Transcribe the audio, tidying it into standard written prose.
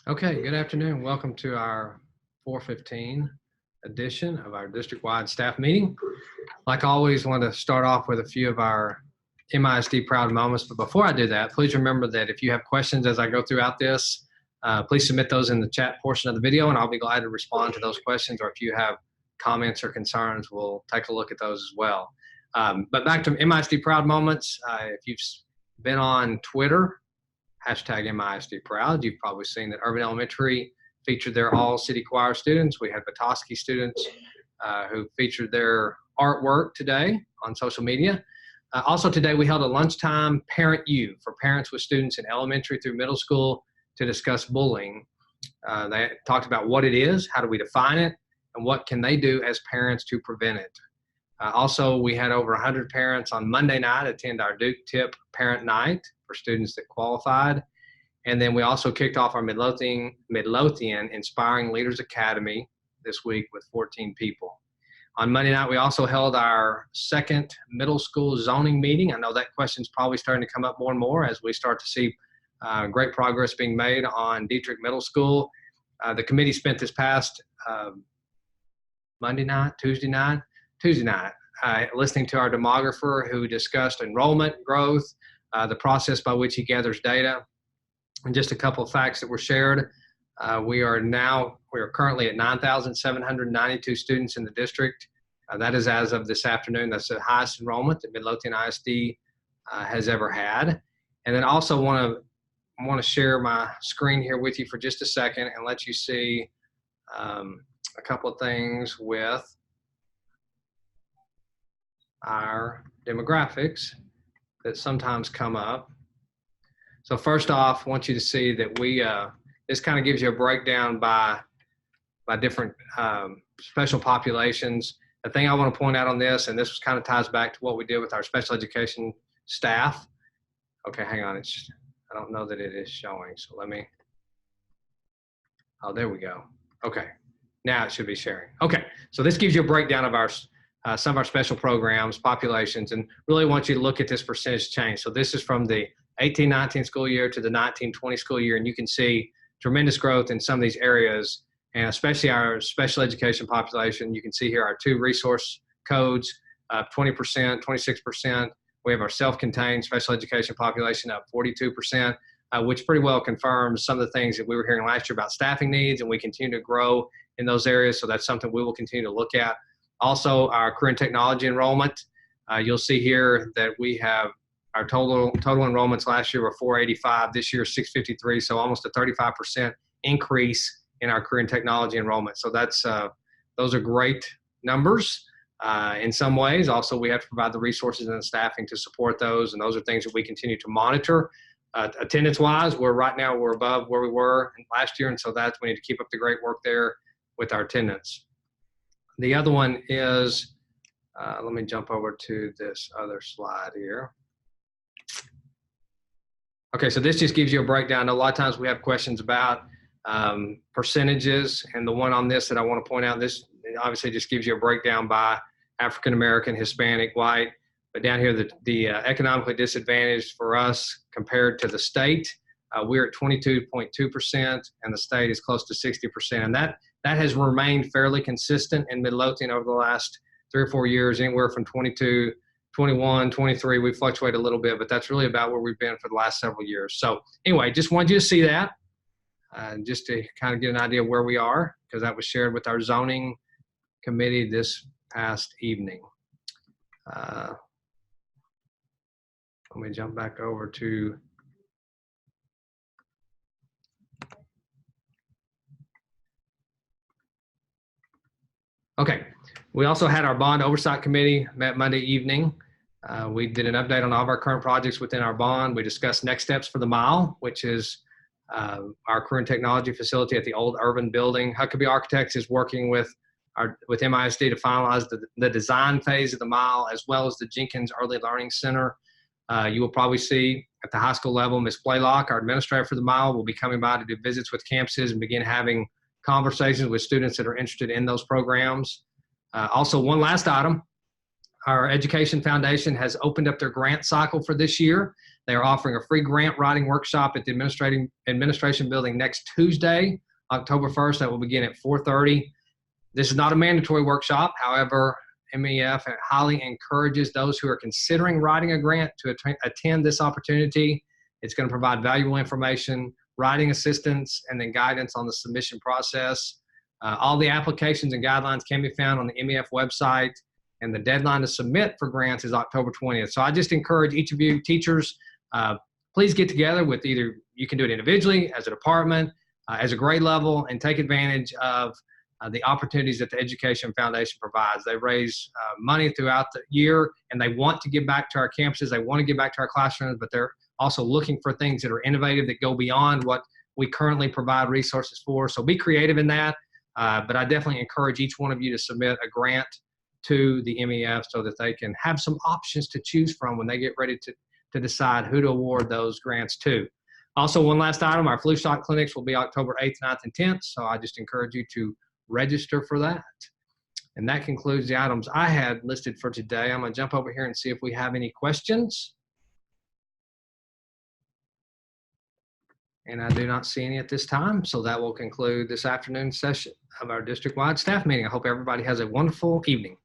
Okay, good afternoon. Welcome to our 4:15 edition of our district-wide staff meeting. Like always, I want to start off with a few of our MISD proud moments. But before I do that, please remember that if you have questions as I go throughout this, please submit those in the chat portion of the video, and I'll be glad to respond to those questions. Or if you have comments or concerns, we'll take a look at those as well. But back to MISD proud moments. If you've been on Twitter, hashtag MISD proud. You've probably seen that Urban Elementary featured their all city choir students. We had Petoskey students who featured their artwork today on social media. Also today we held a lunchtime Parent U for parents with students in elementary through middle school to discuss bullying. They talked about what it is, how do we define it, and what can they do as parents to prevent it. Also, we had over 100 parents on Monday night attend our Duke Tip Parent Night for students that qualified. And then we also kicked off our Midlothian Inspiring Leaders Academy this week with 14 people. On Monday night, we also held our second middle school zoning meeting. I know that question's probably starting to come up more and more as we start to see great progress being made on Dietrich Middle School. The committee spent this past Tuesday night, listening to our demographer who discussed enrollment growth, the process by which he gathers data, and just a couple of facts that were shared. We are currently at 9,792 students in the district. That is as of this afternoon. That's the highest enrollment that Midlothian ISD has ever had. And then also want to share my screen here with you for just a second and let you see a couple of things with our demographics that sometimes come up. So first off, I want you to see that this kind of gives you a breakdown by different special populations. The thing I want to point out on this, and this kind of ties back to what we did with our special education staff. Okay, hang on. I don't know that it is showing, so oh, there we go. Okay, now it should be sharing. Okay, so this gives you a breakdown of some of our special programs, populations, and really want you to look at this percentage change. So this is from the 18-19 school year to the 19-20 school year, and you can see tremendous growth in some of these areas, and especially our special education population. You can see here our 2 resource codes, 20%, 26%. We have our self-contained special education population up 42%, which pretty well confirms some of the things that we were hearing last year about staffing needs, and we continue to grow in those areas, so that's something we will continue to look at. Also, our career and technology enrollment, you'll see here that we have our total enrollments last year were 485, this year 653, so almost a 35% increase in our career and technology enrollment. So those are great numbers in some ways. Also, we have to provide the resources and the staffing to support those, and those are things that we continue to monitor. Attendance-wise, we're above where we were last year, and so we need to keep up the great work there with our attendance. The other one is, let me jump over to this other slide here. Okay, so this just gives you a breakdown. A lot of times we have questions about percentages, and the one on this that I want to point out, this obviously just gives you a breakdown by African American, Hispanic, white, but down here the economically disadvantaged for us compared to the state, we're at 22.2%, and the state is close to 60%, and that has remained fairly consistent in Midlothian over the last 3 or 4 years, anywhere from 22, 21, 23. We fluctuate a little bit, but that's really about where we've been for the last several years. So anyway, just wanted you to see that, just to kind of get an idea of where we are, because that was shared with our zoning committee this past evening. Let me jump back over to okay. We also had our bond oversight committee met Monday evening. We did an update on all of our current projects within our bond. We discussed next steps for the mile, which is our current technology facility at the old urban building. Huckabee Architects is working with MISD to finalize the design phase of the mile, as well as the Jenkins Early Learning Center. You will probably see at the high school level, Ms. Blaylock, our administrator for the mile, will be coming by to do visits with campuses and begin having conversations with students that are interested in those programs. Also, one last item, our Education Foundation has opened up their grant cycle for this year. They are offering a free grant writing workshop at the administration building next Tuesday, October 1st. That will begin at 4:30. This is not a mandatory workshop. However, MEF highly encourages those who are considering writing a grant to attend this opportunity. It's going to provide valuable information, writing assistance, and then guidance on the submission process. All the applications and guidelines can be found on the MEF website, and the deadline to submit for grants is October 20th. So I just encourage each of you teachers, please get together with either, you can do it individually, as a department, as a grade level, and take advantage of the opportunities that the Education Foundation provides. They raise money throughout the year, and they want to give back to our campuses. They want to give back to our classrooms, but they're also looking for things that are innovative, that go beyond what we currently provide resources for. So be creative in that. But I definitely encourage each one of you to submit a grant to the MEF so that they can have some options to choose from when they get ready to decide who to award those grants to. Also, one last item, our flu shot clinics will be October 8th, 9th, and 10th. So I just encourage you to register for that. And that concludes the items I had listed for today. I'm going to jump over here and see if we have any questions. And I do not see any at this time. So that will conclude this afternoon's session of our district-wide staff meeting. I hope everybody has a wonderful evening.